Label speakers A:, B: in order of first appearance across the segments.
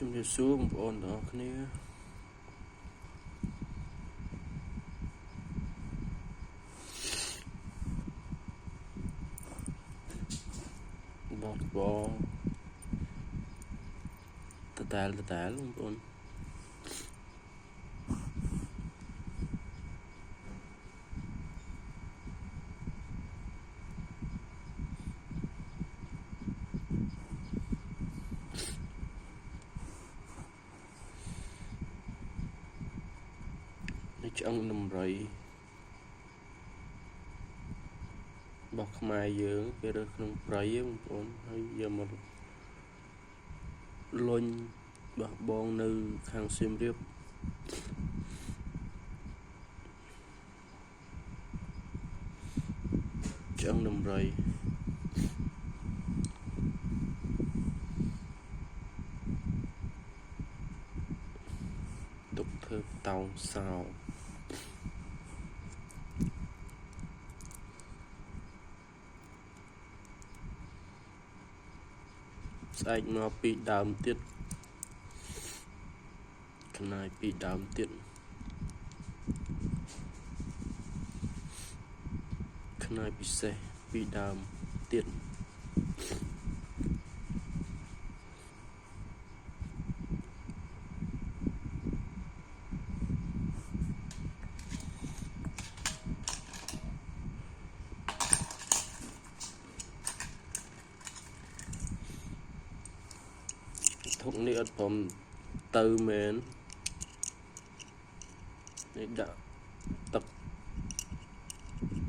A: ជំរាបសួរបងប្អូនទាំងអស់គ្នាបងប្អូនតតែលបងប្អូននេះឆ្អឹងដំរីរបស់ខ្មែរយើងគេរើសក្នុងព្រៃបងប្អូនហើយយកមកលុញបោះបង់នៅខាងសៀមរាបឆ្អឹងដំរីទុកធ្វើតោងសោស្អែកមកពីដើមទៀតខ្នាយពីដើមទៀតខ្នាយពិសេសពីដើមទៀតធុកនេះអត់ព្រមទៅមែននេះដាក់ទឹក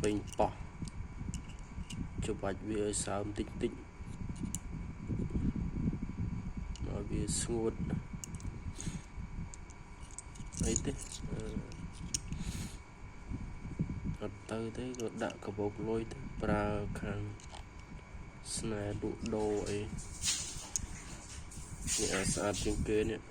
A: ពេញប៉ោះច្បាច់វាឲ្យសើមតិចមកវាស្ងួតអីទេអត់ទៅទេក៏ដាក់កាបូបលុយទៅប្រើខាងស្នែលក់ដូរអីនេះឲ្យស្អាតជាងគេនេះ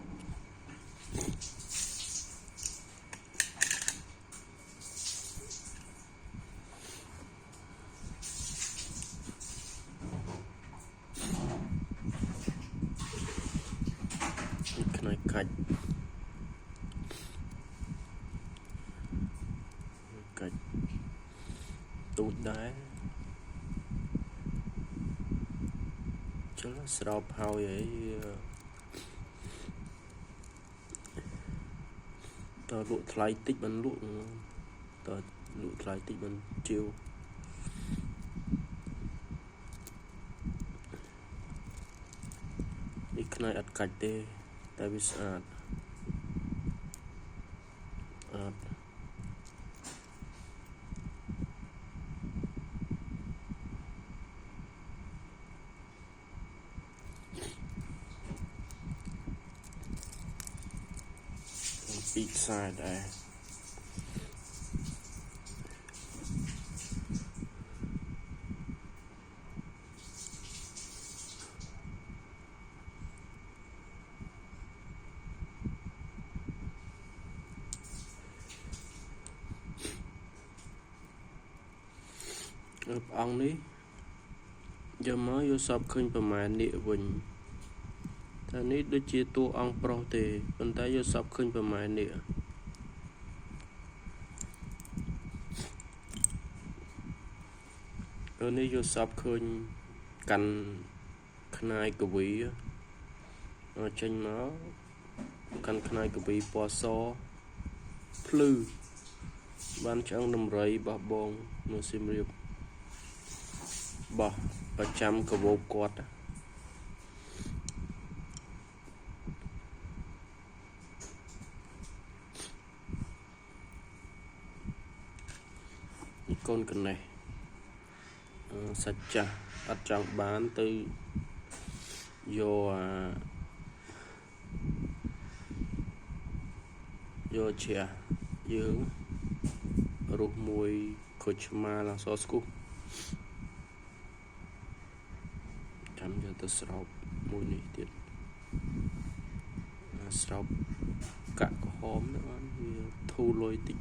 A: ខ្នើយកាច់ទូចដែរចុះស្រោបហើយអីតើលក់ថ្លៃតិចមិនលក់តើលក់ថ្លៃតិចមិនជាវនេះខ្នើយអត់កាច់ទេតែវាស្អាតពីខ្សែដែរព្រះអង្គនេះយកមកយកសពឃើញប្រមាណនេះវិញតែនេះដូចជាតួអង្គប្រុសទេប៉ុន្តែយកសពឃើញប្រមាណនេះនេះយកសពឃើញកាន់ខ្នាយកវីចេញមកកាន់ខ្នាយកវីពណ៌សភ្លឺបានឆ្អឹងដំរីបោះបង់នៅសៀមរាបបោះប្រចាំកវោបគាត់កូនកណេះសាច់ចាស់អត់ចង់បានទៅយកជ្រះយើងរុះមួយខូចឆ្មាឡើងសស្គូចាំយកទៅស្រោបមួយនេះទៀតស្រោបកាក់ក្រហមទៅបានវាធូរលុយតិច